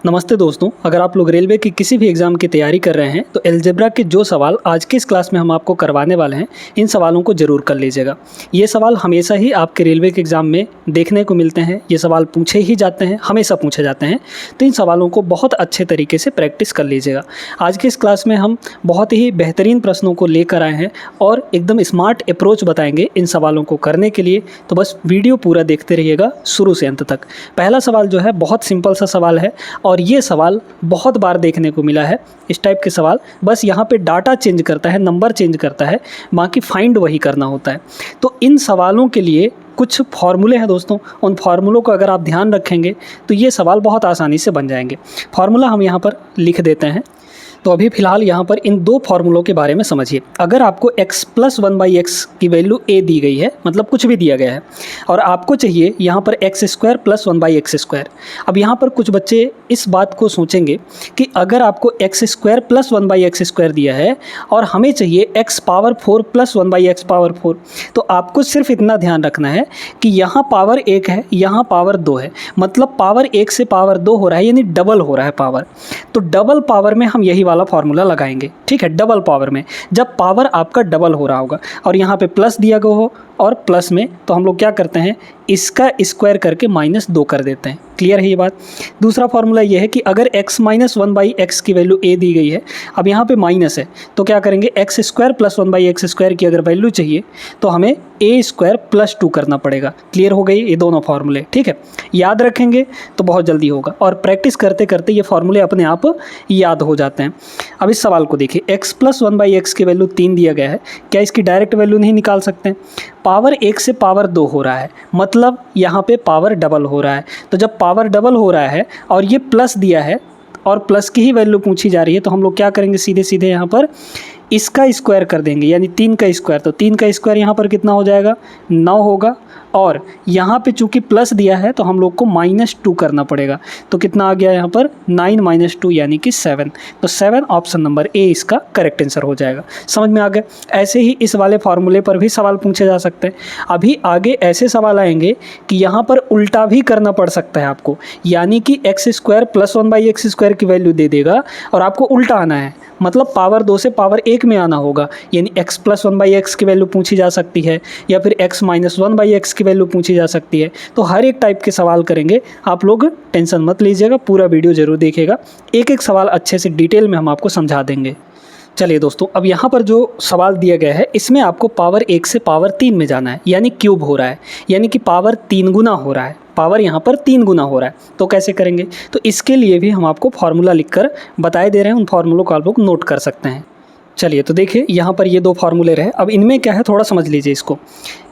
नमस्ते दोस्तों, अगर आप लोग रेलवे की किसी भी एग्ज़ाम की तैयारी कर रहे हैं तो अलजेब्रा के जो सवाल आज की इस क्लास में हम आपको करवाने वाले हैं, इन सवालों को ज़रूर कर लीजिएगा। ये सवाल हमेशा ही आपके रेलवे के एग्ज़ाम में देखने को मिलते हैं, ये सवाल पूछे ही जाते हैं, हमेशा पूछे जाते हैं। तो इन सवालों को बहुत अच्छे तरीके से प्रैक्टिस कर लीजिएगा। आज की इस क्लास में हम बहुत ही बेहतरीन प्रश्नों को लेकर आए हैं और एकदम स्मार्ट अप्रोच बताएंगे इन सवालों को करने के लिए। तो बस वीडियो पूरा देखते रहिएगा शुरू से अंत तक। पहला सवाल जो है बहुत सिंपल सा सवाल है और ये सवाल बहुत बार देखने को मिला है। इस टाइप के सवाल बस यहाँ पे डाटा चेंज करता है, नंबर चेंज करता है, बाकी फाइंड वही करना होता है। तो इन सवालों के लिए कुछ फार्मूले हैं दोस्तों, उन फार्मूलों को अगर आप ध्यान रखेंगे तो ये सवाल बहुत आसानी से बन जाएंगे। फार्मूला हम यहाँ पर लिख देते हैं। तो अभी फ़िलहाल यहाँ पर इन दो फार्मूलों के बारे में समझिए। अगर आपको x + 1/x की वैल्यू a दी गई है, मतलब कुछ भी दिया गया है, और आपको चाहिए यहाँ पर x² + 1/x²। अब यहाँ पर कुछ बच्चे इस बात को सोचेंगे कि अगर आपको x² + 1/x² दिया है और हमें चाहिए x⁴ + 1/x⁴, तो आपको सिर्फ इतना ध्यान रखना है कि यहाँ पावर 1 है, यहाँ पावर 2 है, मतलब पावर 1 से पावर 2 हो रहा है, यानी डबल हो रहा है पावर। तो डबल पावर में हम यही वाला फार्मूला लगाएंगे, ठीक है। डबल पावर में जब पावर आपका डबल हो रहा होगा और यहाँ पे प्लस दिया गया हो और प्लस में, तो हम लोग क्या करते हैं, इसका स्क्वायर करके -2 कर देते हैं। क्लियर है ये बात। दूसरा फार्मूला ये है कि अगर x - 1/x की वैल्यू a दी गई है, अब यहाँ पे माइनस है, तो क्या करेंगे, x² + 1/x² की अगर वैल्यू चाहिए तो हमें a² + 2 करना पड़ेगा। क्लियर हो गई ये दोनों फार्मूले, ठीक है। याद रखेंगे तो बहुत जल्दी होगा और प्रैक्टिस करते करते ये फार्मूले अपने आप याद हो जाते हैं। अब इस सवाल को देखिए, x + 1/x की वैल्यू 3 दिया गया है, क्या इसकी डायरेक्ट वैल्यू नहीं निकाल सकते? पावर 1 से पावर 2 हो रहा है, मतलब यहाँ पे पावर डबल हो रहा है। तो जब पावर डबल हो रहा है और ये प्लस दिया है और प्लस की ही वैल्यू पूछी जा रही है, तो हम लोग क्या करेंगे, सीधे सीधे यहाँ पर इसका स्क्वायर कर देंगे, यानी 3 का स्क्वायर। तो 3 का स्क्वायर यहाँ पर कितना हो जाएगा, 9 होगा। और यहाँ पे चूँकि प्लस दिया है तो हम लोग को -2 करना पड़ेगा। तो कितना आ गया यहाँ पर, 9 - 2 यानी कि 7। तो 7 ऑप्शन नंबर ए इसका करेक्ट आंसर हो जाएगा। समझ में आ गया। ऐसे ही इस वाले फार्मूले पर भी सवाल पूछे जा सकते हैं। अभी आगे ऐसे सवाल आएंगे कि यहाँ पर उल्टा भी करना पड़ सकता है आपको, यानी कि x² + 1/x² की वैल्यू दे देगा और आपको उल्टा आना है, मतलब पावर 2 से पावर 1 में आना होगा, यानी x + 1/x की वैल्यू पूछी जा सकती है या फिर x - 1/x की वैल्यू पूछी जा सकती है। तो हर एक टाइप के सवाल करेंगे, आप लोग टेंशन मत लीजिएगा, पूरा वीडियो ज़रूर देखिएगा। एक एक सवाल अच्छे से डिटेल में हम आपको समझा देंगे। चलिए दोस्तों, अब यहाँ पर जो सवाल दिया गया है इसमें आपको पावर 1 से पावर 3 में जाना है, यानी क्यूब हो रहा है, यानी कि पावर 3 गुना हो रहा है, पावर यहाँ पर 3 गुना हो रहा है। तो कैसे करेंगे, तो इसके लिए भी हम आपको फार्मूला लिखकर बताए दे रहे हैं, उन फार्मूलों को आप लोग नोट कर सकते हैं। चलिए तो देखिए, यहाँ पर ये 2 फार्मूले रहे। अब इनमें क्या है, थोड़ा समझ लीजिए इसको।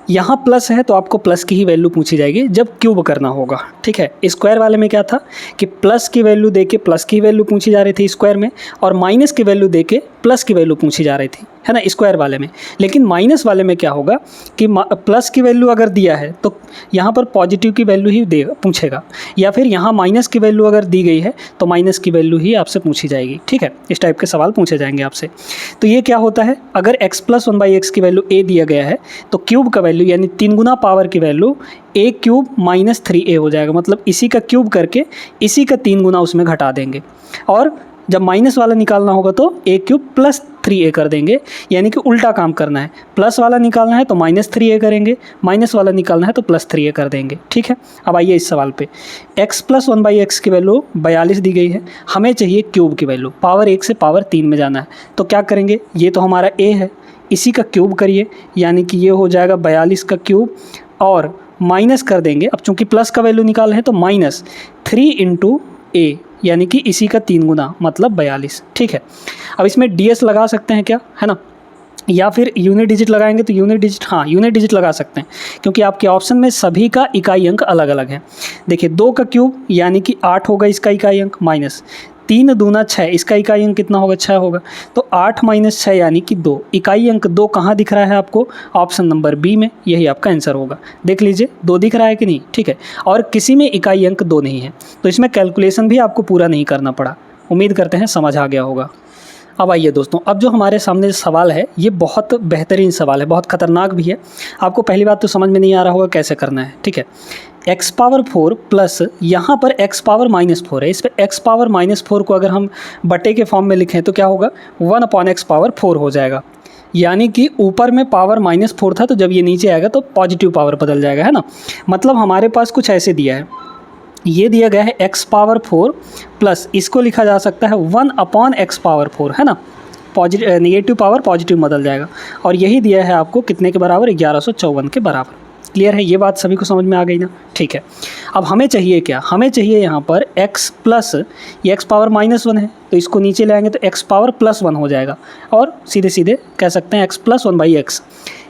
यहाँ प्लस है तो आपको प्लस की ही वैल्यू पूछी जाएगी जब क्यूब करना होगा, ठीक है। स्क्वायर वाले में क्या था कि प्लस की वैल्यू देके प्लस की वैल्यू पूछी जा रही थी स्क्वायर में, और माइनस की वैल्यू देके प्लस की वैल्यू पूछी जा रही थी, है ना, स्क्वायर वाले में। लेकिन माइनस वाले में क्या होगा कि प्लस की वैल्यू अगर दिया है तो यहाँ पर पॉजिटिव की वैल्यू ही देगा, पूछेगा, या फिर यहाँ माइनस की वैल्यू अगर दी गई है तो माइनस की वैल्यू ही आपसे पूछी जाएगी, ठीक है। इस टाइप के सवाल पूछे जाएंगे आपसे। तो ये क्या होता है, अगर x + 1/x की वैल्यू a दिया गया है तो क्यूब का वैल्यू यानी 3 गुना पावर की वैल्यू a³ - 3a हो जाएगा, मतलब इसी का क्यूब करके इसी का 3 गुना उसमें घटा देंगे। और जब माइनस वाला निकालना होगा तो a³ + 3a कर देंगे, यानी कि उल्टा काम करना है। प्लस वाला निकालना है तो -3a करेंगे, माइनस वाला निकालना है तो +3a कर देंगे, ठीक है। अब आइए इस सवाल पे, x + 1/x की वैल्यू 42 दी गई है, हमें चाहिए क्यूब की वैल्यू, पावर 1 से पावर 3 में जाना है। तो क्या करेंगे, ये तो हमारा a है, इसी का क्यूब करिए, यानी कि ये हो जाएगा 42 का क्यूब, और माइनस कर देंगे। अब चूंकि प्लस का वैल्यू निकाल है तो -3 × a, यानी कि इसी का 3 गुना, मतलब 42, ठीक है। अब इसमें ds लगा सकते हैं क्या, है ना, या फिर यूनिट डिजिट लगाएंगे तो यूनिट डिजिट, हाँ यूनिट डिजिट लगा सकते हैं, क्योंकि आपके ऑप्शन में सभी का इकाई अंक अलग अलग है। देखिए 2 का क्यूब यानी कि 8 होगा इसका इकाई अंक, माइनस 3 दूना 6, इसका इकाई अंक कितना होगा, 6 होगा। तो 8 - 6 यानी कि 2, इकाई अंक 2 कहाँ दिख रहा है आपको, ऑप्शन नंबर बी में, यही आपका आंसर होगा। देख लीजिए 2 दिख रहा है कि नहीं, ठीक है। और किसी में इकाई अंक 2 नहीं है, तो इसमें कैलकुलेशन भी आपको पूरा नहीं करना पड़ा। उम्मीद करते हैं समझ आ गया होगा। अब आइए दोस्तों, अब जो हमारे सामने सवाल है ये बहुत बेहतरीन सवाल है, बहुत ख़तरनाक भी है। आपको पहली बात तो समझ में नहीं आ रहा होगा कैसे करना है, ठीक है। एक्स पावर 4 प्लस यहाँ पर एक्स पावर -4 है, इस पर एक्स पावर -4 को अगर हम बटे के फॉर्म में लिखें तो क्या होगा, 1/x पावर 4 हो जाएगा। यानी कि ऊपर में पावर -4 था, तो जब ये नीचे आएगा तो पॉजिटिव पावर बदल जाएगा, है ना। मतलब हमारे पास कुछ ऐसे दिया है, ये दिया गया है x पावर 4 प्लस इसको लिखा जा सकता है 1/x पावर 4, है ना। पॉजिटिव नेगेटिव पावर पॉजिटिव बदल जाएगा, और यही दिया है आपको कितने के बराबर, 1154 के बराबर। क्लियर है, ये बात सभी को समझ में आ गई ना। ठीक है, अब हमें चाहिए क्या, हमें चाहिए यहाँ पर x प्लस, ये x पावर -1 है तो इसको नीचे ले आएंगे तो x पावर +1 हो जाएगा, और सीधे सीधे कह सकते हैं x + 1/x।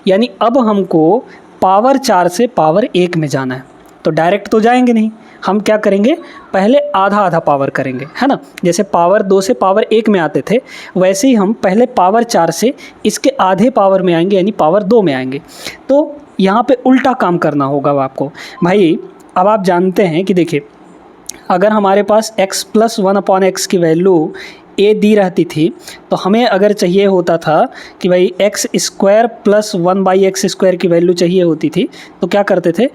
यानी अब हमको पावर 4 से पावर 1 में जाना है, तो डायरेक्ट तो जाएंगे नहीं, हम क्या करेंगे, पहले आधा आधा पावर करेंगे, है ना। जैसे पावर 2 से पावर 1 में आते थे, वैसे ही हम पहले पावर 4 से इसके आधे पावर में आएंगे, यानी पावर 2 में आएंगे। तो यहाँ पे उल्टा काम करना होगा आपको भाई। अब आप जानते हैं कि देखिए, अगर हमारे पास x + 1/x की वैल्यू a दी रहती थी, तो हमें अगर चाहिए होता था कि भाई x² + 1/x² की वैल्यू चाहिए होती थी, तो क्या करते थे,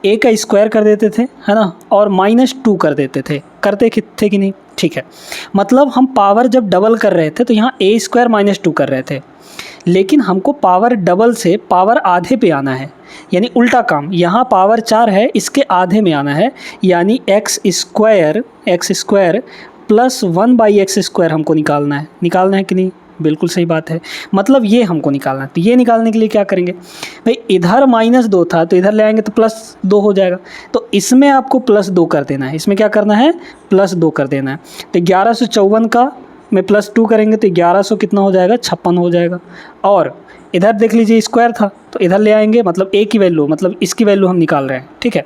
a का स्क्वायर कर देते थे, है ना, और -2 कर देते थे, करते थे कि नहीं। ठीक है, मतलब हम पावर जब डबल कर रहे थे तो यहाँ a² -2 कर रहे थे, लेकिन हमको पावर डबल से पावर आधे पे आना है, यानी उल्टा काम। यहाँ पावर 4 है, इसके आधे में आना है, यानी x² + 1/x² हमको निकालना है कि नहीं। बिल्कुल सही बात है, मतलब ये हमको निकालना है। तो ये निकालने के लिए क्या करेंगे भाई, इधर -2 था तो इधर ले आएंगे तो +2 हो जाएगा, तो इसमें आपको +2 कर देना है, इसमें क्या करना है, +2 कर देना है। तो 1154 का में +2 करेंगे तो 1100 कितना हो जाएगा, 56 हो जाएगा। और इधर देख लीजिए स्क्वायर था तो इधर ले आएंगे, मतलब a की वैल्यू, मतलब इसकी वैल्यू हम निकाल रहे हैं। ठीक है,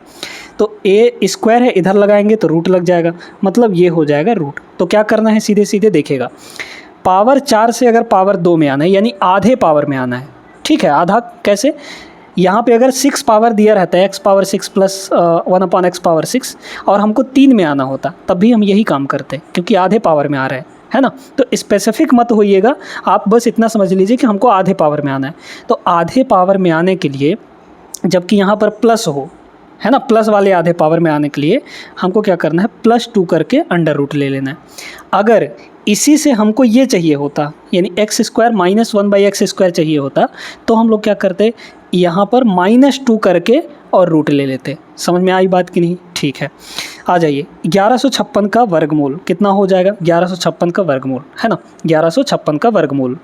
तो a² है, इधर लगाएंगे तो रूट लग जाएगा, मतलब ये हो जाएगा रूट। तो क्या करना है, सीधे सीधे देखिएगा, पावर 4 से अगर पावर 2 में आना है, यानी आधे पावर में आना है। ठीक है, आधा कैसे, यहाँ पे अगर 6 पावर दिया रहता है, x पावर 6 + 1/x पावर 6, और हमको 3 में आना होता, तब भी हम यही काम करते, क्योंकि आधे पावर में आ रहा है ना। तो स्पेसिफिक मत होइएगा, आप बस इतना समझ लीजिए कि हमको आधे पावर में आना है। तो आधे पावर में आने के लिए, जबकि यहाँ पर प्लस हो, है ना, प्लस वाले आधे पावर में आने के लिए हमको क्या करना है, +2 करके अंडर रूट ले लेना है। अगर इसी से हमको ये चाहिए होता, यानी x² - 1/x² चाहिए होता, तो हम लोग क्या करते, यहाँ पर -2 करके और रूट ले लेते। समझ में आई बात कि नहीं। ठीक है, आ जाइए, 1156 का वर्गमूल कितना हो जाएगा, 1156 का वर्गमूल, है ना, 1156 का वर्गमूल।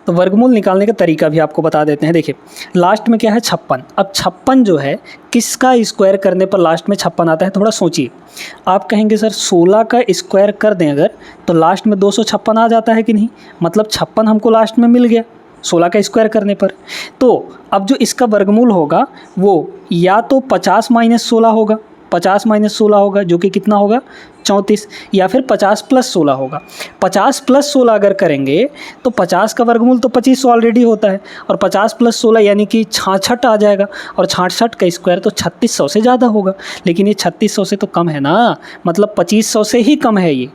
तो वर्गमूल निकालने का तरीका भी आपको बता देते हैं। देखिए, लास्ट में क्या है, 56। अब 56 जो है, किसका स्क्वायर करने पर लास्ट में 56 आता है, थोड़ा सोचिए। आप कहेंगे सर 16 का स्क्वायर कर दें अगर, तो लास्ट में 256 आ जाता है कि नहीं, मतलब 56 हमको लास्ट में मिल गया 16 का स्क्वायर करने पर। तो अब जो इसका वर्गमूल होगा वो या तो 50 - 16 होगा, 50 - 16 होगा, जो कि कितना होगा, 34, या फिर 50 + 16 होगा। 50 + 16 अगर करेंगे तो 50 का वर्गमूल तो 2500 ऑलरेडी होता है, और 50 + 16 यानी कि 66 आ जाएगा, और 66 का स्क्वायर तो 3600 से ज़्यादा होगा, लेकिन ये 3600 से तो कम है ना, मतलब 2500 से ही कम है ये।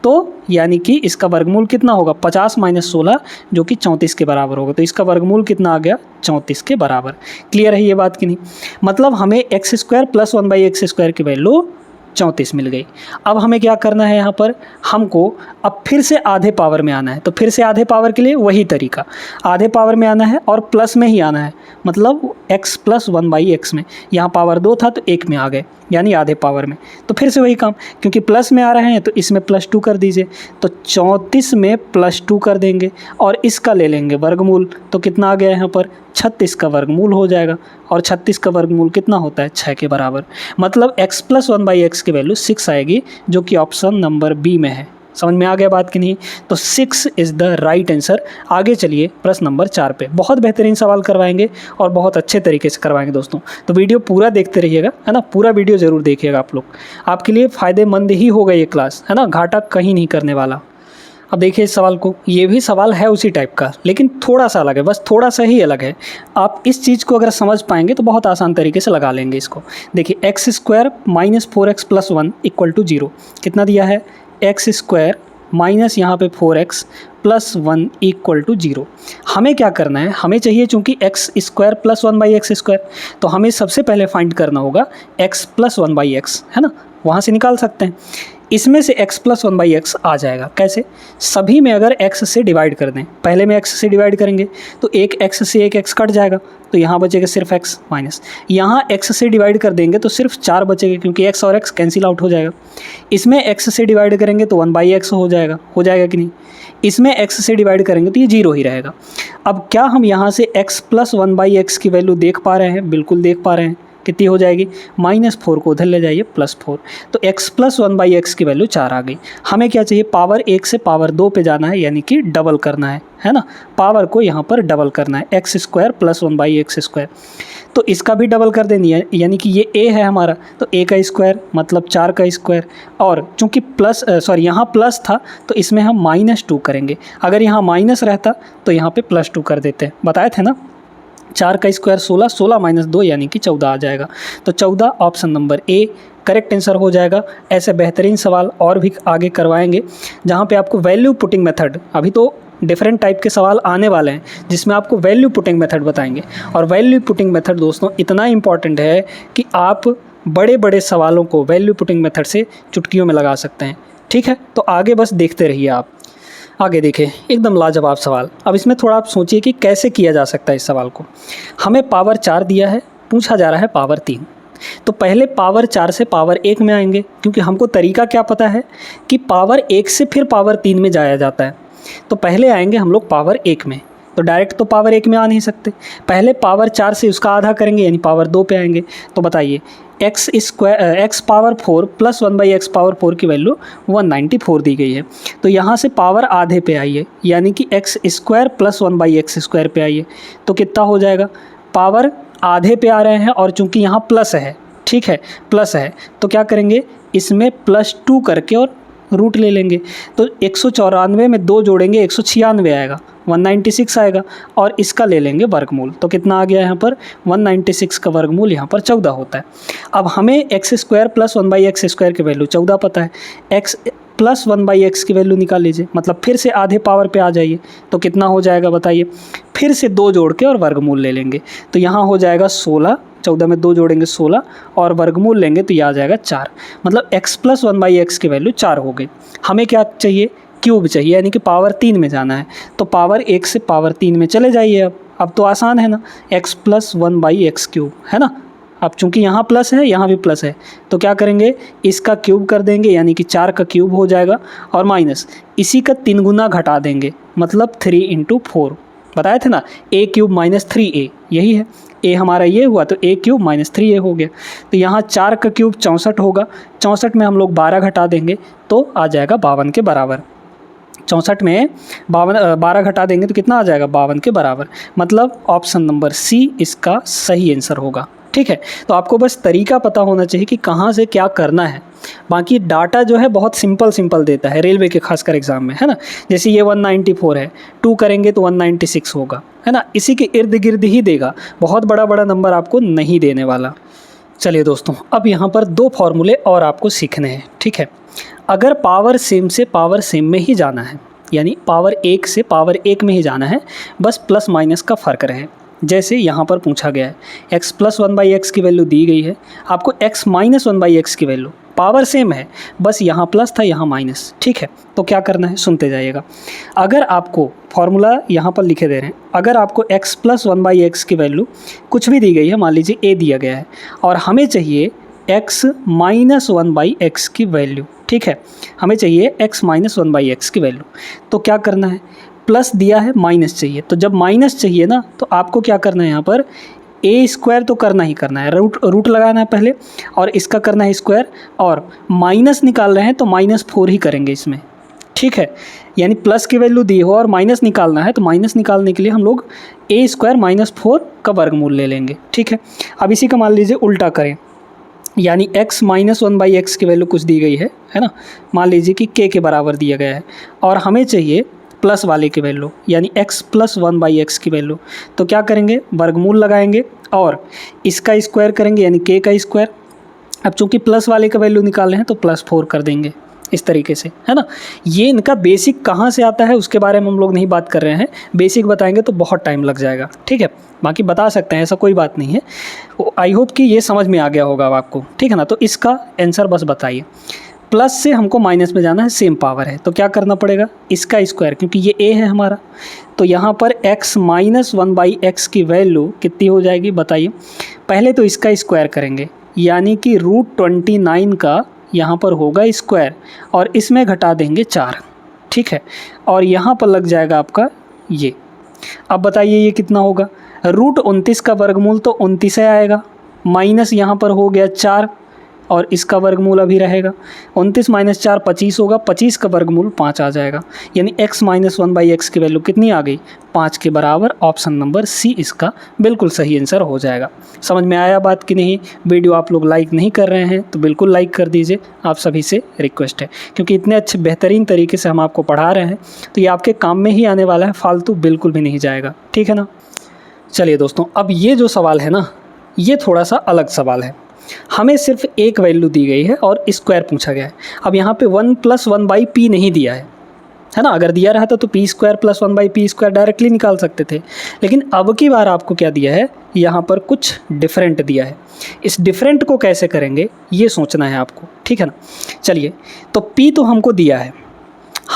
तो यानी कि इसका वर्गमूल कितना होगा, 50 - 16, जो कि 34 के बराबर होगा। तो इसका वर्गमूल कितना आ गया, 34 के बराबर। क्लियर है ये बात कि नहीं। मतलब हमें x² + 1/x² की वैल्यू 34 मिल गई। अब हमें क्या करना है, यहाँ पर हमको अब फिर से आधे पावर में आना है। तो फिर से आधे पावर के लिए वही तरीका, आधे पावर में आना है और प्लस में ही आना है, मतलब x + 1/x में। यहाँ पावर 2 था तो 1 में आ गए, यानी आधे पावर में। तो फिर से वही काम, क्योंकि प्लस में आ रहे हैं तो इसमें +2 कर दीजिए, तो 34 में +2 कर देंगे और इसका ले लेंगे वर्गमूल। तो कितना आ गया यहाँ पर, 36 का वर्गमूल हो जाएगा, और 36 का वर्गमूल कितना होता है, 6 के बराबर। मतलब x + 1/x की वैल्यू 6 आएगी, जो कि ऑप्शन नंबर बी में है। समझ में आ गया बात कि नहीं। तो 6 इज़ द राइट आंसर। आगे चलिए प्रश्न नंबर 4 पे। बहुत बेहतरीन सवाल करवाएंगे और बहुत अच्छे तरीके से करवाएंगे दोस्तों, तो वीडियो पूरा देखते रहिएगा, है ना, पूरा वीडियो ज़रूर देखिएगा आप लोग, आपके लिए फ़ायदेमंद ही होगा ये क्लास, है ना, घाटा कहीं नहीं करने वाला। अब देखिए इस सवाल को, ये भी सवाल है उसी टाइप का, लेकिन थोड़ा सा अलग है, बस थोड़ा सा ही अलग है। आप इस चीज़ को अगर समझ पाएंगे तो बहुत आसान तरीके से लगा लेंगे इसको। देखिए x² - 4x + 1 = 0, कितना दिया है, x² माइनस यहाँ पे 4x प्लस 1 इक्वल टू 0। हमें क्या करना है, हमें चाहिए चूँकि एक्स स्क्वायर प्लस 1/x², तो हमें सबसे पहले फाइंड करना होगा x प्लस 1/x, है ना, वहाँ से निकाल सकते हैं। इसमें से x प्लस 1/x आ जाएगा, कैसे, सभी में अगर x से डिवाइड कर दें, पहले में x से डिवाइड करेंगे तो एक x से एक x कट जाएगा, तो यहाँ बचेगा सिर्फ x माइनस, यहाँ x से डिवाइड कर देंगे तो सिर्फ 4 बचेगा क्योंकि x और x कैंसिल आउट हो जाएगा। इसमें x से डिवाइड करेंगे तो 1/x हो जाएगा कि नहीं, इसमें x से डिवाइड करेंगे तो ये 0 ही रहेगा। अब क्या हम यहाँ से x प्लस 1/x की वैल्यू देख पा रहे हैं? बिल्कुल देख पा रहे हैं। कितनी हो जाएगी, -4 को उधर ले जाइए +4, तो x प्लस 1/x की वैल्यू 4 आ गई। हमें क्या चाहिए, पावर 1 से पावर 2 पे जाना है, यानी कि डबल करना है ना, पावर को यहाँ पर डबल करना है, x² प्लस 1/x²। तो इसका भी डबल कर देनी है, यानी कि ये a है हमारा, तो a का स्क्वायर मतलब 4 का स्क्वायर, और चूँकि यहाँ प्लस था तो इसमें हम -2 करेंगे। अगर यहाँ माइनस रहता तो यहाँ पे +2 कर देते, बताए थे ना। 4 का स्क्वायर 16, 16 माइनस 2 यानी कि 14 आ जाएगा। तो 14 option number A correct answer हो जाएगा। ऐसे बेहतरीन सवाल और भी आगे करवाएंगे जहाँ पे आपको वैल्यू पुटिंग मेथड, अभी तो डिफरेंट टाइप के सवाल आने वाले हैं जिसमें आपको वैल्यू पुटिंग मेथड बताएंगे। और वैल्यू पुटिंग मेथड दोस्तों इतना इंपॉर्टेंट है कि आप बड़े बड़े सवालों को वैल्यू पुटिंग मेथड से चुटकियों में लगा सकते हैं। ठीक है, तो आगे बस देखते रहिए आप। आगे देखें, एकदम लाजवाब सवाल। अब इसमें थोड़ा आप सोचिए कि कैसे किया जा सकता है इस सवाल को। हमें पावर 4 दिया है, पूछा जा रहा है पावर 3। तो पहले पावर 4 से पावर 1 में आएंगे, क्योंकि हमको तरीका क्या पता है कि पावर 1 से फिर पावर 3 में जाया जाता है। तो पहले आएंगे हम लोग पावर 1 में, तो डायरेक्ट तो पावर 1 में आ नहीं सकते, पहले पावर 4 से उसका आधा करेंगे यानी पावर 2 पे आएंगे। तो बताइए x power 4 plus 1/x power 4 की वैल्यू 194 दी गई है। तो यहाँ से पावर आधे पे आइए, यानी कि x² प्लस 1/x² पे आइए, तो कितना हो जाएगा, पावर आधे पे आ रहे हैं और चूंकि यहाँ प्लस है, ठीक है, प्लस है, तो क्या करेंगे, इसमें +2 करके और रूट ले लेंगे। तो 194 में 2 जोड़ेंगे 196 आएगा, 196 आएगा, और इसका ले लेंगे वर्गमूल। तो कितना आ गया यहाँ पर, 196 का वर्गमूल यहाँ पर 14 होता है। अब हमें x² प्लस 1/x² की वैल्यू 14 पता है, x प्लस 1/x की वैल्यू निकाल लीजिए, मतलब फिर से आधे पावर पे आ जाइए, तो कितना हो जाएगा बताइए, फिर से 2 जोड़ के और वर्गमूल ले लेंगे। तो यहाँ हो जाएगा 16, 14 में 2 जोड़ेंगे 16 और वर्गमूल लेंगे तो ये आ जाएगा 4, मतलब x प्लस 1/x की वैल्यू 4 हो गई। हमें क्या चाहिए, क्यूब चाहिए, यानी कि पावर 3 में जाना है। तो पावर 1 से पावर 3 में चले जाइए। अब तो आसान है ना, x प्लस 1/x³ है ना। अब चूंकि यहाँ प्लस है यहाँ भी प्लस है, तो क्या करेंगे, इसका क्यूब कर देंगे, यानी कि 4 का क्यूब हो जाएगा, और माइनस इसी का 3 गुना घटा देंगे, मतलब 3 × 4। बताए थे ना, a³ - 3a, यही है, a हमारा ये हुआ तो a³ - 3a हो गया। तो यहाँ 4 का क्यूब 64 होगा, 64 में हम लोग 12 घटा देंगे तो आ जाएगा 52 के बराबर। 64 में 12 घटा देंगे तो कितना आ जाएगा, 52 के बराबर, मतलब ऑप्शन नंबर सी इसका सही आंसर होगा। ठीक है, तो आपको बस तरीका पता होना चाहिए कि कहाँ से क्या करना है। बाकी डाटा जो है बहुत सिंपल देता है रेलवे के खासकर एग्जाम में, है ना। जैसे ये 194 है, 2 करेंगे तो 196 होगा, है ना, इसी के इर्द गिर्द ही देगा, बहुत बड़ा नंबर आपको नहीं देने वाला। चलिए दोस्तों, अब यहाँ पर 2 फॉर्मूले और आपको सीखने हैं। ठीक है, अगर पावर सेम से पावर सेम में ही जाना है, यानी पावर 1 से पावर 1 में ही जाना है, बस प्लस माइनस का फ़र्क रहे, जैसे यहाँ पर पूछा गया है x प्लस 1/x की वैल्यू दी गई है, आपको x माइनस 1/x की वैल्यू, पावर सेम है, बस यहाँ प्लस था यहाँ माइनस। ठीक है, तो क्या करना है, सुनते जाइएगा। अगर आपको फॉर्मूला यहाँ पर लिखे दे रहे हैं, अगर आपको x प्लस 1/x की वैल्यू कुछ भी दी गई है, मान लीजिए a दिया गया है, और हमें चाहिए x माइनस 1/x की वैल्यू। ठीक है, हमें चाहिए x माइनस 1/x की वैल्यू, तो क्या करना है, प्लस दिया है, माइनस चाहिए, तो जब माइनस चाहिए ना तो आपको क्या करना है, यहाँ पर a² तो करना ही करना है, रूट लगाना है पहले, और इसका करना है स्क्वायर, और माइनस निकाल रहे हैं तो -4 ही करेंगे इसमें। ठीक है, यानी प्लस की वैल्यू दी हो और माइनस निकालना है, तो माइनस निकालने के लिए हम लोग a² -4 का वर्गमूल ले लेंगे। ठीक है, अब इसी का मान लीजिए उल्टा करें, यानी x माइनस 1/x की वैल्यू कुछ दी गई है ना, मान लीजिए कि k के बराबर दिया गया है, और हमें चाहिए प्लस वाले की वैल्यू, यानी x प्लस 1/x की वैल्यू। तो क्या करेंगे, वर्गमूल लगाएंगे और इसका स्क्वायर करेंगे, यानी k का स्क्वायर। अब चूंकि प्लस वाले का वैल्यू निकाल रहे हैं तो +4 कर देंगे। इस तरीके से, है ना। ये इनका बेसिक कहाँ से आता है उसके बारे में हम लोग नहीं बात कर रहे हैं, बेसिक बताएंगे तो बहुत टाइम लग जाएगा, ठीक है। बाकी बता सकते हैं, ऐसा कोई बात नहीं है। आई होप कि ये समझ में आ गया होगा अब आपको, ठीक है ना। तो इसका आंसर बस बताइए। प्लस से हमको माइनस में जाना है, सेम पावर है, तो क्या करना पड़ेगा, इसका स्क्वायर, क्योंकि ये ए है हमारा, तो यहाँ पर x माइनस 1/x की वैल्यू कितनी हो जाएगी बताइए। पहले तो इसका स्क्वायर करेंगे, यानी कि √29 का यहाँ पर होगा स्क्वायर, और इसमें घटा देंगे 4, ठीक है। और यहाँ पर लग जाएगा आपका ये। अब बताइए ये कितना होगा, √29 का वर्गमूल तो 29 आएगा, माइनस यहाँ पर हो गया 4, और इसका वर्गमूल अभी रहेगा 29 माइनस 4 25 होगा, 25 का वर्गमूल 5 आ जाएगा, यानी x माइनस 1/x की वैल्यू कितनी आ गई, 5 के बराबर। ऑप्शन नंबर सी इसका बिल्कुल सही आंसर हो जाएगा। समझ में आया बात कि नहीं। वीडियो आप लोग लाइक नहीं कर रहे हैं तो बिल्कुल लाइक कर दीजिए, आप सभी से रिक्वेस्ट है, क्योंकि इतने अच्छे बेहतरीन तरीके से हम आपको पढ़ा रहे हैं तो ये आपके काम में ही आने वाला है, फालतू बिल्कुल भी नहीं जाएगा, ठीक है ना। चलिए दोस्तों, अब ये जो सवाल है ना, ये थोड़ा सा अलग सवाल है। हमें सिर्फ एक वैल्यू दी गई है और स्क्वायर पूछा गया है। अब यहाँ पे 1 + 1/p नहीं दिया है ना। अगर दिया रहता तो p² + 1/p² डायरेक्टली निकाल सकते थे, लेकिन अब की बार आपको क्या दिया है, यहाँ पर कुछ डिफरेंट दिया है। इस डिफरेंट को कैसे करेंगे ये सोचना है आपको, ठीक है ना। चलिए, तो p तो हमको दिया है,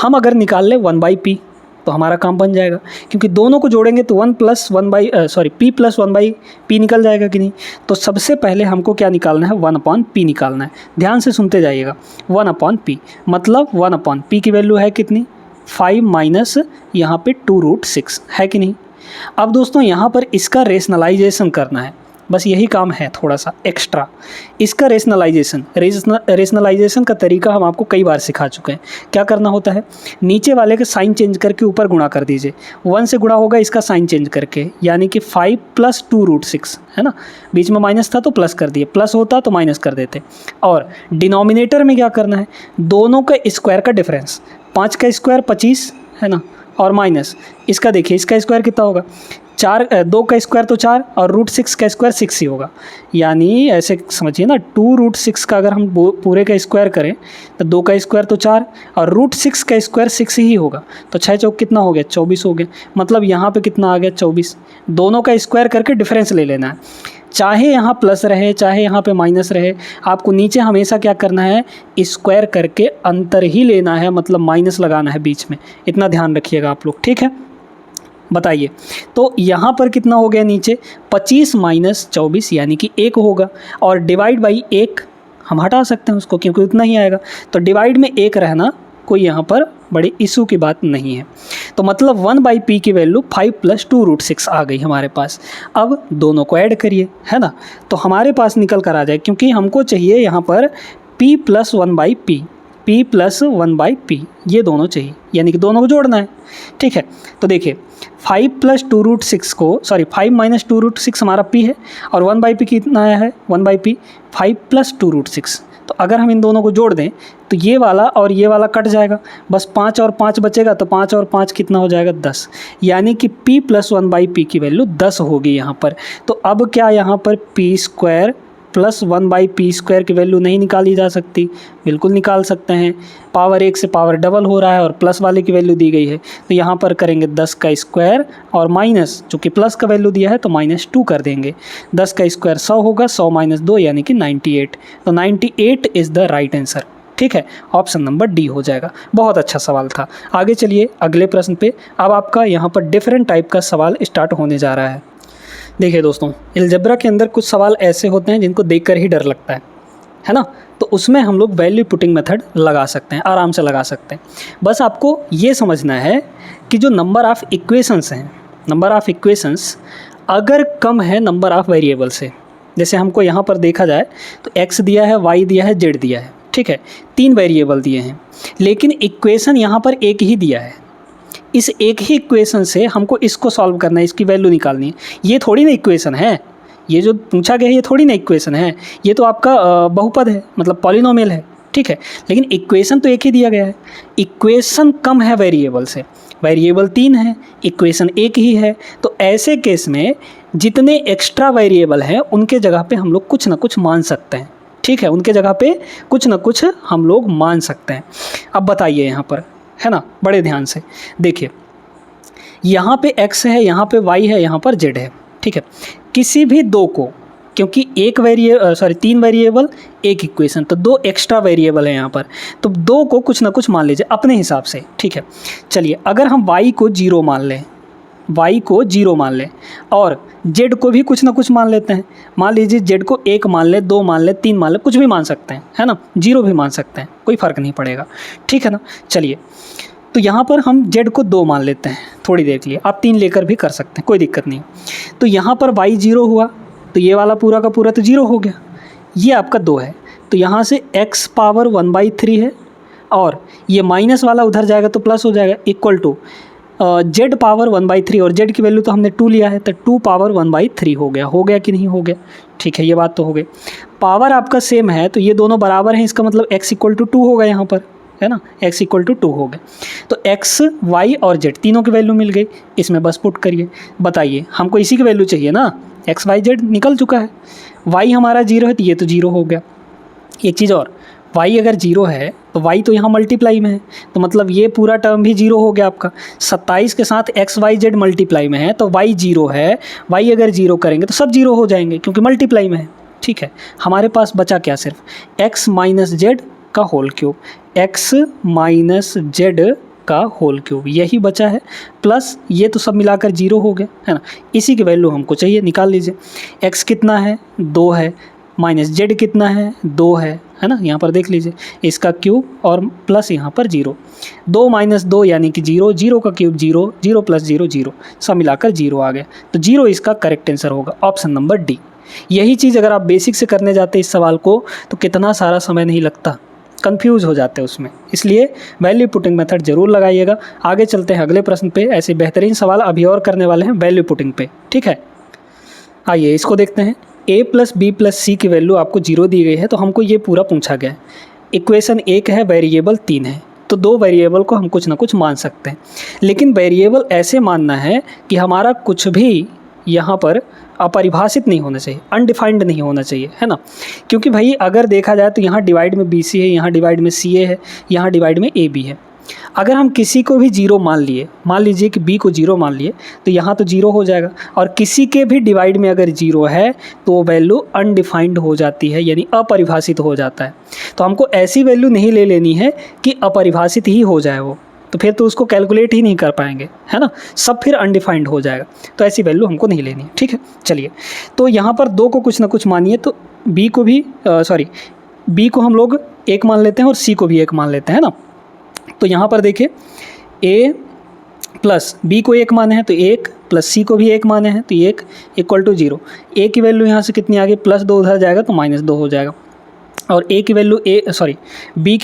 हम अगर निकाल लें 1/p तो हमारा काम बन जाएगा, क्योंकि दोनों को जोड़ेंगे तो p + 1/p निकल जाएगा कि नहीं। तो सबसे पहले हमको क्या निकालना है, 1/p निकालना है। ध्यान से सुनते जाइएगा, 1/p मतलब 1/p की वैल्यू है कितनी, 5 माइनस यहाँ पे 2√6 है कि नहीं। अब दोस्तों यहाँ पर इसका रेशनलाइजेशन करना है, बस यही काम है, थोड़ा सा एक्स्ट्रा। इसका रेशनलाइजेशन का तरीका हम आपको कई बार सिखा चुके हैं। क्या करना होता है, नीचे वाले का साइन चेंज करके ऊपर गुणा कर दीजिए, 1 से गुणा होगा इसका साइन चेंज करके, यानी कि 5 + 2√6 है ना। बीच में माइनस था तो प्लस कर दिए, प्लस होता तो माइनस कर देते। और डिनोमिनेटर में क्या करना है, दोनों का स्क्वायर का डिफरेंस, 5 का स्क्वायर 25 है ना, और माइनस इसका, देखिए इसका स्क्वायर कितना होगा, 2 का स्क्वायर तो 4, और √6 का स्क्वायर 6 ही होगा। यानी ऐसे समझिए ना, 2√6 का अगर हम पूरे का स्क्वायर करें तो 2 का स्क्वायर तो 4, और √6 का स्क्वायर 6 ही होगा, तो 6 चौक कितना हो गया, 24 हो गया। मतलब यहाँ पे कितना आ गया, 24। दोनों का स्क्वायर करके डिफरेंस ले लेना है, चाहे यहाँ प्लस रहे चाहे यहाँ पे माइनस रहे, आपको नीचे हमेशा क्या करना है, स्क्वायर करके अंतर ही लेना है, मतलब माइनस लगाना है बीच में। इतना ध्यान रखिएगा आप लोग, ठीक है। बताइए, तो यहाँ पर कितना हो गया नीचे, 25 माइनस 24 यानी कि 1 होगा, और डिवाइड बाई 1 हम हटा सकते हैं उसको, क्योंकि उतना ही आएगा। तो डिवाइड में 1 रहना कोई यहाँ पर बड़ी इशू की बात नहीं है। तो मतलब 1/p की वैल्यू 5 + 2√6 आ गई हमारे पास। अब दोनों को ऐड करिए, है ना, तो हमारे पास निकल कर आ जाए, क्योंकि हमको चाहिए यहाँ पर p + 1/p, p + 1/p, ये दोनों चाहिए, यानी कि दोनों को जोड़ना है, ठीक है। तो देखिए 5 + 2√6 को, सॉरी 5 - 2√6 हमारा p है, और 1/p कितना आया है, 1/p 5 + 2√6। तो अगर हम इन दोनों को जोड़ दें तो ये वाला और ये वाला कट जाएगा, बस 5 और 5 बचेगा, तो 5 और 5 कितना हो जाएगा, 10। यानी कि p + 1/p की वैल्यू 10 होगी यहाँ पर। तो अब क्या यहाँ पर p² + 1/p² की वैल्यू नहीं निकाली जा सकती, बिल्कुल निकाल सकते हैं। पावर 1 से पावर डबल हो रहा है और प्लस वाले की वैल्यू दी गई है, तो यहाँ पर करेंगे 10 का स्क्वायर और माइनस, चूँकि प्लस का वैल्यू दिया है तो -2 कर देंगे। 10 का स्क्वायर 100 होगा, 100 - 2 यानी कि 98। तो 98 इज़ द राइट आंसर, ठीक है। ऑप्शन नंबर डी हो जाएगा। बहुत अच्छा सवाल था। आगे चलिए अगले प्रश्न पे। अब आपका यहाँ पर डिफरेंट टाइप का सवाल स्टार्ट होने जा रहा है। देखिए दोस्तों, अलजेब्रा के अंदर कुछ सवाल ऐसे होते हैं जिनको देखकर ही डर लगता है ना। तो उसमें हम लोग वैल्यू पुटिंग मेथड लगा सकते हैं, आराम से लगा सकते हैं। बस आपको ये समझना है कि जो नंबर ऑफ़ इक्वेशंस हैं, नंबर ऑफ़ इक्वेशंस अगर कम है नंबर ऑफ़ वेरिएबल से, जैसे हमको यहाँ पर देखा जाए तो x दिया है, y दिया है, z दिया है, ठीक है, 3 वेरिएबल दिए हैं, लेकिन इक्वेशन यहाँ पर एक ही दिया है। इस एक ही इक्वेशन से हमको इसको सॉल्व करना है, इसकी वैल्यू निकालनी है। ये थोड़ी ना इक्वेशन है, ये जो पूछा गया है ये थोड़ी ना इक्वेशन है, ये तो आपका बहुपद है, मतलब पॉलिनोमियल है, ठीक है। लेकिन इक्वेशन तो एक ही दिया गया है। इक्वेशन कम है वेरिएबल से, वेरिएबल 3 है, इक्वेशन एक ही है, तो ऐसे केस में जितने एक्स्ट्रा वेरिएबल हैं उनके जगह पे हम लोग कुछ ना कुछ मान सकते हैं, ठीक है, उनके जगह पे कुछ ना कुछ हम लोग मान सकते हैं। अब बताइए यहाँ पर, है ना, बड़े ध्यान से देखिए, यहाँ पे x है, यहाँ पे y है, यहाँ पर z है, ठीक है। किसी भी दो को, क्योंकि तीन वेरिएबल एक इक्वेशन, तो दो एक्स्ट्रा वेरिएबल है यहाँ पर, तो दो को कुछ ना कुछ मान लीजिए अपने हिसाब से, ठीक है। चलिए, अगर हम y को 0 मान लें, y को 0 मान लें और z को भी कुछ ना कुछ मान लेते हैं, मान लीजिए z को 1 मान ले, 2 मान ले, 3 मान ले, कुछ भी मान सकते हैं, है ना, 0 भी मान सकते हैं, कोई फ़र्क नहीं पड़ेगा, ठीक है ना। चलिए, तो यहाँ पर हम z को 2 मान लेते हैं थोड़ी देर के लिए, आप 3 लेकर भी कर सकते हैं, कोई दिक्कत नहीं। तो यहाँ पर y 0 हुआ, तो ये वाला पूरा का पूरा तो 0 हो गया, ये आपका 2 है, तो यहाँ से x पावर 1/3 है, और ये माइनस वाला उधर जाएगा तो प्लस हो जाएगा, इक्वल टू z पावर 1/3, और z की वैल्यू तो हमने 2 लिया है, तो 2 पावर 1/3 हो गया कि नहीं हो गया, ठीक है, ये बात तो हो गई। पावर आपका सेम है, तो ये दोनों बराबर हैं, इसका मतलब x इक्वल टू 2 होगा यहाँ पर, है ना, x इक्वल टू 2 हो गया। तो x, y और z तीनों की वैल्यू मिल गई, इसमें बस पुट करिए। बताइए, हमको इसी की वैल्यू चाहिए ना, x y z निकल चुका है, y हमारा 0 है तो ये तो 0 हो गया। एक चीज़ और, y अगर 0 है तो y तो यहाँ मल्टीप्लाई में है, तो मतलब ये पूरा टर्म भी 0 हो गया आपका। 27 के साथ x y z मल्टीप्लाई में है, तो y 0 है, y अगर 0 करेंगे तो सब 0 हो जाएंगे क्योंकि मल्टीप्लाई में है, ठीक है। हमारे पास बचा क्या, सिर्फ x माइनस जेड का whole cube, x minus z का होल क्यूब, यही बचा है, प्लस ये तो सब मिलाकर 0 हो गया, है ना। इसी की वैल्यू हमको चाहिए, निकाल लीजिए। x कितना है, 2 है, माइनस जेड कितना है, 2 है ना, यहाँ पर देख लीजिए, इसका क्यूब और प्लस यहाँ पर 0, 2 माइनस 2 यानी कि 0, 0 का क्यूब 0, 0 प्लस 0 0, सब मिलाकर 0 आ गया, तो 0 इसका करेक्ट आंसर होगा, ऑप्शन नंबर डी। यही चीज़ अगर आप बेसिक से करने जाते इस सवाल को तो कितना सारा समय नहीं लगता, कंफ्यूज हो जाते हैं उसमें, इसलिए वैल्यू पुटिंग मेथड ज़रूर लगाइएगा। आगे चलते हैं अगले प्रश्न पे, ऐसे बेहतरीन सवाल अभी और करने वाले हैं वैल्यू पुटिंग पे, ठीक है। आइए इसको देखते हैं। a प्लस बी प्लस सी की वैल्यू आपको 0 दी गई है, तो हमको ये पूरा पूछा गया है। इक्वेशन 1 है, वेरिएबल 3 है, तो 2 वेरिएबल को हम कुछ ना कुछ मान सकते हैं, लेकिन वेरिएबल ऐसे मानना है कि हमारा कुछ भी यहाँ पर अपरिभाषित नहीं होना चाहिए, अनडिफाइंड नहीं होना चाहिए, है ना। क्योंकि भाई अगर देखा जाए तो यहाँ डिवाइड में BC है, यहाँ डिवाइड में CA है, यहाँ डिवाइड में AB है। अगर हम किसी को भी 0 मान लिए, मान लीजिए कि B को 0 मान लिए, तो यहाँ तो 0 हो जाएगा, और किसी के भी डिवाइड में अगर 0 है तो वैल्यू अनडिफाइंड हो जाती है, यानी अपरिभाषित हो जाता है। तो हमको ऐसी वैल्यू नहीं ले लेनी है कि अपरिभाषित ही हो जाए वो, तो फिर तो उसको कैलकुलेट ही नहीं कर पाएंगे, है ना, सब फिर अनडिफाइंड हो जाएगा, तो ऐसी वैल्यू हमको नहीं लेनी है, ठीक है। चलिए, तो यहाँ पर 2 को कुछ ना कुछ मानिए, तो B को हम लोग 1 मान लेते हैं और C को भी 1 मान लेते हैं, है ना। तो यहाँ पर देखिए, A प्लस B को 1 माने हैं तो 1, प्लस C को भी 1 माने हैं तो 1 इक्वल टू 0। A की वैल्यू यहाँ से कितनी आ गई, +2 उधर जाएगा तो -2 हो जाएगा, और B की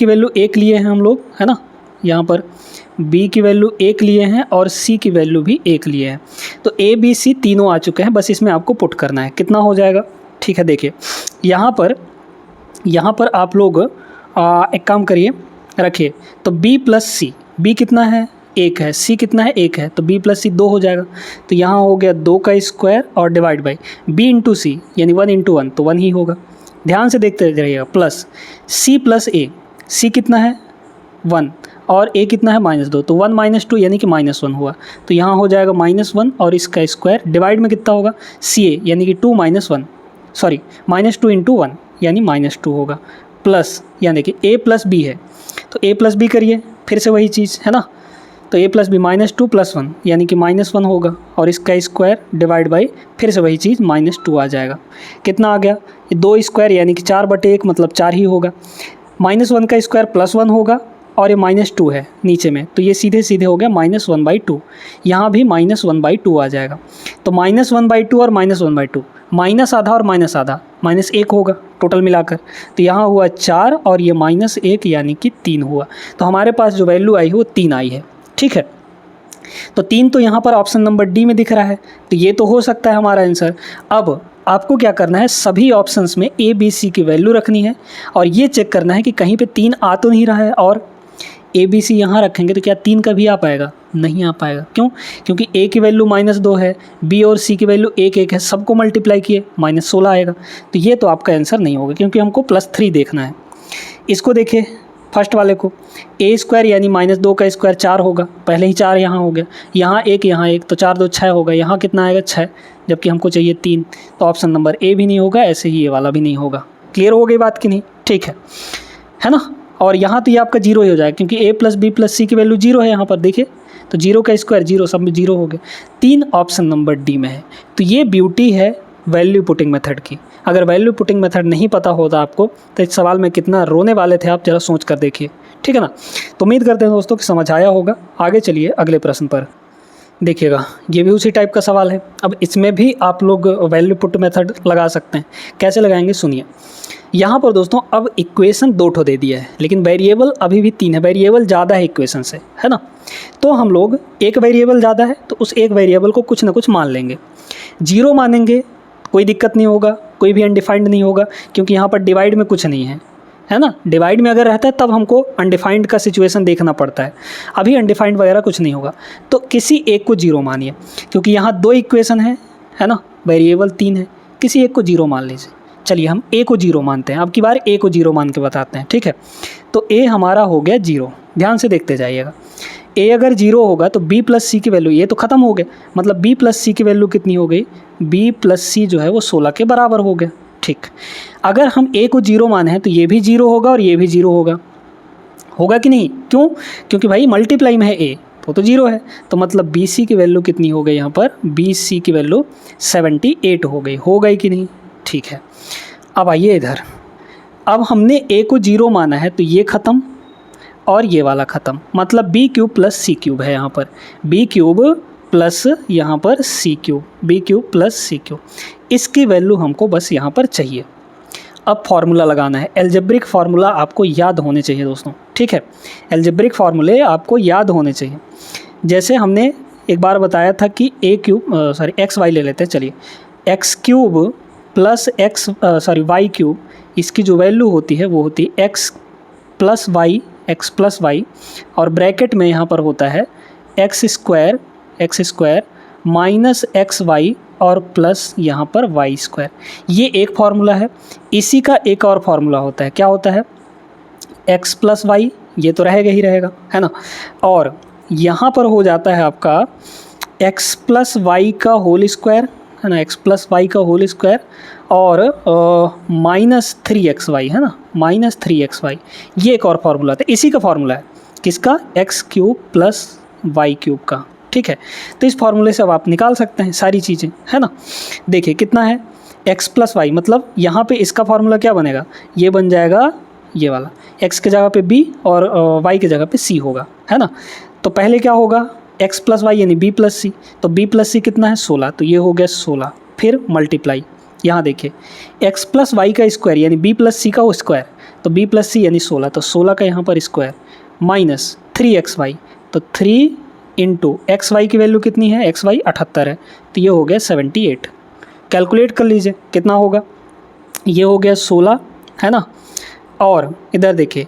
वैल्यू 1 लिए हैं हम लोग, है ना। यहाँ पर B की वैल्यू 1 लिए हैं और C की वैल्यू भी 1 लिए हैं, तो A B C तीनों आ चुके हैं, बस इसमें आपको पुट करना है, कितना हो जाएगा, ठीक है। देखिए यहाँ पर आप लोग एक काम करिए, रखिए, तो B प्लस C, B कितना है 1 है, C कितना है 1 है, तो B प्लस C 2 हो जाएगा, तो यहाँ हो गया 2 का स्क्वायर और divide by B into C, यानी 1 इंटू 1 तो 1 ही होगा। ध्यान से देखते रहिएगा, plus C plus A, C कितना है 1 और A कितना है -2, तो 1 - 2 यानी कि -1 हुआ, तो यहाँ हो जाएगा -1 और इसका स्क्वायर डिवाइड में कितना होगा CA यानी कि -2 इंटू 1 यानी -2 होगा, प्लस यानी कि A प्लस B है, तो A प्लस B करिए, फिर से वही चीज़ है ना, तो A प्लस B -2 + 1 यानी कि -1 होगा, और इसका स्क्वायर डिवाइड बाई फिर से वही चीज़ -2 आ जाएगा। कितना आ गया, ये 2 स्क्वायर यानी कि 4/1 मतलब 4 ही होगा, -1 का स्क्वायर +1 होगा, और ये -2 है नीचे में, तो ये सीधे सीधे हो गया -1/2, यहाँ भी -1/2 आ जाएगा, तो -1/2 और -1/2, माइनस आधा और माइनस आधा, -1 होगा टोटल मिलाकर, तो यहाँ हुआ 4 और ये -1 यानी कि 3 हुआ, तो हमारे पास जो वैल्यू आई है वो 3 आई है, ठीक है। तो 3 तो यहाँ पर ऑप्शन नंबर डी में दिख रहा है, तो ये तो हो सकता है हमारा आंसर। अब आपको क्या करना है, सभी ऑप्शंस में A B C की वैल्यू रखनी है, और ये चेक करना है कि कहीं पे 3 आ तो नहीं रहा है, और ए बी सी यहाँ रखेंगे तो क्या 3 कभी आ पाएगा? नहीं आ पाएगा। क्यों? क्योंकि ए की वैल्यू -2 है, बी और सी की वैल्यू 1 है, सबको मल्टीप्लाई किए -16 आएगा। तो ये तो आपका आंसर नहीं होगा, क्योंकि हमको +3 देखना है। इसको देखिए फर्स्ट वाले को, ए स्क्वायर यानी -2 का स्क्वायर 4 होगा, पहले ही 4 यहाँ हो गया, यहाँ 1 तो 4 2 6 होगा, यहाँ कितना आएगा 6, जबकि हमको चाहिए 3। तो ऑप्शन नंबर ए भी नहीं होगा, ऐसे ही ये वाला भी नहीं होगा। क्लियर हो गई बात कि नहीं? ठीक है ना। और यहाँ तो ये आपका 0 ही हो जाएगा, क्योंकि a + b + c की वैल्यू 0 है यहाँ पर, देखिए तो 0 का स्क्वायर 0, सब में 0 हो गया। 3 ऑप्शन नंबर डी में है। तो ये ब्यूटी है वैल्यू पुटिंग मेथड की। अगर वैल्यू पुटिंग मेथड नहीं पता होता आपको तो इस सवाल में कितना रोने वाले थे आप, ज़रा सोच कर देखिए। ठीक है ना। तो उम्मीद करते हैं दोस्तों कि समझ आया होगा। आगे चलिए अगले प्रश्न पर। देखिएगा, ये भी उसी टाइप का सवाल है। अब इसमें भी आप लोग वैल्यू पुट मेथड लगा सकते हैं। कैसे लगाएंगे सुनिए। यहाँ पर दोस्तों अब इक्वेशन 2 ठो दे दिया है, लेकिन वेरिएबल अभी भी 3 है, वेरिएबल ज़्यादा है इक्वेशन से, है ना। तो हम लोग एक वेरिएबल ज़्यादा है तो उस एक वेरिएबल को कुछ ना कुछ मान लेंगे। 0 मानेंगे कोई दिक्कत नहीं होगा, कोई भी अनडिफाइंड नहीं होगा, क्योंकि यहाँ पर डिवाइड में कुछ नहीं है ना। डिवाइड में अगर रहता है तब हमको अनडिफाइंड का सिचुएशन देखना पड़ता है, अभी अनडिफाइंड वगैरह कुछ नहीं होगा। तो किसी एक को 0 मानिए, क्योंकि यहाँ 2 इक्वेशन है ना, वेरिएबल 3 है, किसी एक को 0 मान लीजिए। चलिए हम ए को 0 मानते हैं, अब की बार ए को 0 मान के बताते हैं। ठीक है, तो ए हमारा हो गया 0। ध्यान से देखते जाइएगा। ए अगर 0 होगा तो b + c की वैल्यू, ये तो ख़त्म हो गया, मतलब b + c की वैल्यू कितनी हो गई? b + c जो है वो 16 के बराबर हो गया। ठीक, अगर हम a को 0 माने हैं तो ये भी 0 होगा और ये भी 0 होगा कि नहीं? क्यों? क्योंकि भाई मल्टीप्लाई में है a, तो 0 है। तो मतलब BC की वैल्यू कितनी हो गई यहाँ पर? BC की वैल्यू 78 हो गई कि नहीं? ठीक है, अब आइए इधर। अब हमने a को 0 माना है तो ये ख़त्म और ये वाला ख़त्म, मतलब b³ + c³ है यहाँ पर, b³ प्लस यहाँ पर c³, b³ + c³। इसकी वैल्यू हमको बस यहाँ पर चाहिए। अब फार्मूला लगाना है। एल्जेब्रिक फार्मूला आपको याद होने चाहिए दोस्तों। ठीक है, एल्जेब्रिक फार्मूले आपको याद होने चाहिए। जैसे हमने एक बार बताया था कि xy ले लेते हैं। चलिए, x³ + y³, इसकी जो वैल्यू होती है वो होती है x + y, और ब्रैकेट में यहाँ पर होता है x² -xy और प्लस यहाँ पर y²। ये एक फार्मूला है। इसी का एक और फार्मूला होता है, क्या होता है? x + y, ये तो रहेगा ही रहेगा, है ना। और यहाँ पर हो जाता है आपका x + y का होल स्क्वायर, है ना, x + y का होल स्क्वायर और -3xy, है ना, -3xy। ये एक और फार्मूला था, इसी का फार्मूला है, किसका? x³ + y³ का। ठीक है, तो इस फार्मूले से अब आप निकाल सकते हैं सारी चीज़ें, है ना। देखिए कितना है, x + y, मतलब यहाँ पे इसका फार्मूला क्या बनेगा? ये बन जाएगा ये वाला, x के जगह पे b और y के जगह पे c होगा, है ना। तो पहले क्या होगा? x + y यानी b + c, तो b + c कितना है? 16, तो ये हो गया 16। फिर मल्टीप्लाई, यहाँ देखिए x + y का स्क्वायर यानी b + c का स्क्वायर, तो b + c यानी 16, तो 16 का यहाँ पर स्क्वायर -3xy, तो 3 × xy की वैल्यू कितनी है? xy 78 है, तो ये हो गया 78। कैलकुलेट कर लीजिए कितना होगा। ये हो गया 16, है ना। और इधर देखिए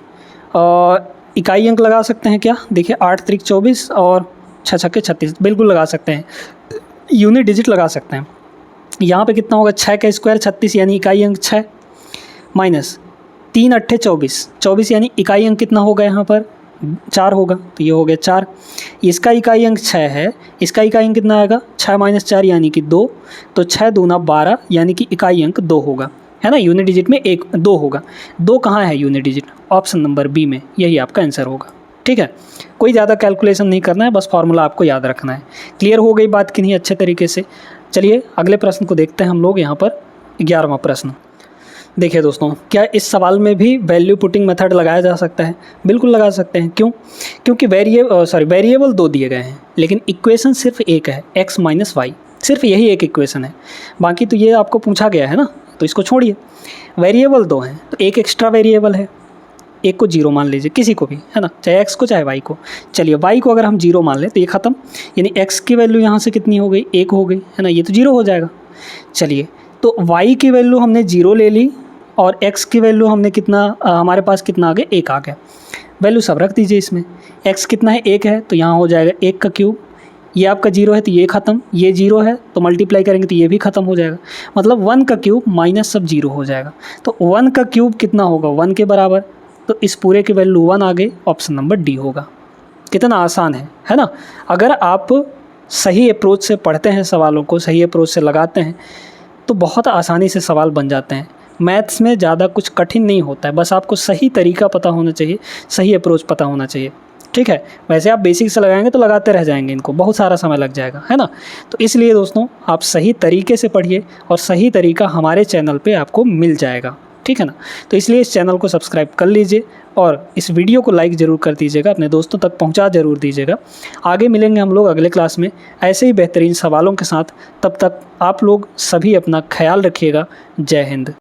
इकाई अंक लगा सकते हैं क्या? देखिए 8 × 24 और 6 × 36, बिल्कुल लगा सकते हैं। यूनिट डिजिट लगा सकते हैं। यहाँ पे कितना होगा? 6 का स्क्वायर 36 यानी इकाई अंक 6, माइनस 3 × 8 = 24, 24 यानी इकाई अंक कितना होगा? यहाँ पर 4 होगा, तो ये हो गया 4। इसका इकाई अंक 6 है, इसका इकाई अंक कितना आएगा? 6 - 4 यानी कि 2, तो 6 × 2 = 12 यानी कि इकाई अंक 2 होगा, है ना। यूनिट डिजिट में 2 होगा। 2 कहाँ है unit digit? Option number B में, यही आपका आंसर होगा। ठीक है, कोई ज़्यादा कैलकुलेशन नहीं करना है, बस फार्मूला आपको याद रखना है। क्लियर हो गई बात कि नहीं अच्छे तरीके से? चलिए अगले प्रश्न को देखते हैं हम लोग। यहाँ पर 11वां प्रश्न देखिए दोस्तों, क्या इस सवाल में भी वैल्यू पुटिंग मेथड लगाया जा सकता है? बिल्कुल लगा सकते हैं। क्यों? क्योंकि वेरिएबल 2 दिए गए हैं, लेकिन इक्वेशन सिर्फ एक है, x - y, सिर्फ यही एक इक्वेशन है। बाकी तो ये आपको पूछा गया है ना, तो इसको छोड़िए। वेरिएबल 2 हैं तो एक एक्स्ट्रा वेरिएबल है, एक को 0 मान लीजिए, किसी को भी, है ना, चाहे x को चाहे y को। चलिए y को अगर हम 0 मान लें तो ये ख़त्म, यानी x की वैल्यू यहाँ से कितनी हो गई? 1 हो गई, है ना, ये तो 0 हो जाएगा। चलिए, तो y की वैल्यू हमने 0 ले ली और x की वैल्यू हमने कितना हमारे पास कितना आ गया? 1 आ गया। वैल्यू सब रख दीजिए इसमें। x कितना है, 1 है, तो यहाँ हो जाएगा 1 का क्यूब। ये आपका 0 है तो ये ख़त्म, ये 0 है तो मल्टीप्लाई करेंगे तो ये भी ख़त्म हो जाएगा। मतलब 1 का क्यूब माइनस सब 0 हो जाएगा। तो 1 का क्यूब कितना होगा, 1 के बराबर। तो इस पूरे की वैल्यू 1 आ गई, ऑप्शन नंबर डी होगा। कितना आसान है ना। अगर आप सही अप्रोच से पढ़ते हैं सवालों को, सही अप्रोच से लगाते हैं तो बहुत आसानी से सवाल बन जाते हैं। मैथ्स में ज़्यादा कुछ कठिन नहीं होता है, बस आपको सही तरीका पता होना चाहिए, सही अप्रोच पता होना चाहिए। ठीक है, वैसे आप बेसिक से लगाएंगे तो लगाते रह जाएंगे, इनको बहुत सारा समय लग जाएगा, है ना। तो इसलिए दोस्तों आप सही तरीके से पढ़िए और सही तरीका हमारे चैनल पे आपको मिल जाएगा। ठीक है ना। तो इसलिए इस चैनल को सब्सक्राइब कर लीजिए और इस वीडियो को लाइक ज़रूर कर दीजिएगा, अपने दोस्तों तक पहुंचा ज़रूर दीजिएगा। आगे मिलेंगे हम लोग अगले क्लास में ऐसे ही बेहतरीन सवालों के साथ। तब तक आप लोग सभी अपना ख्याल रखिएगा। जय हिंद।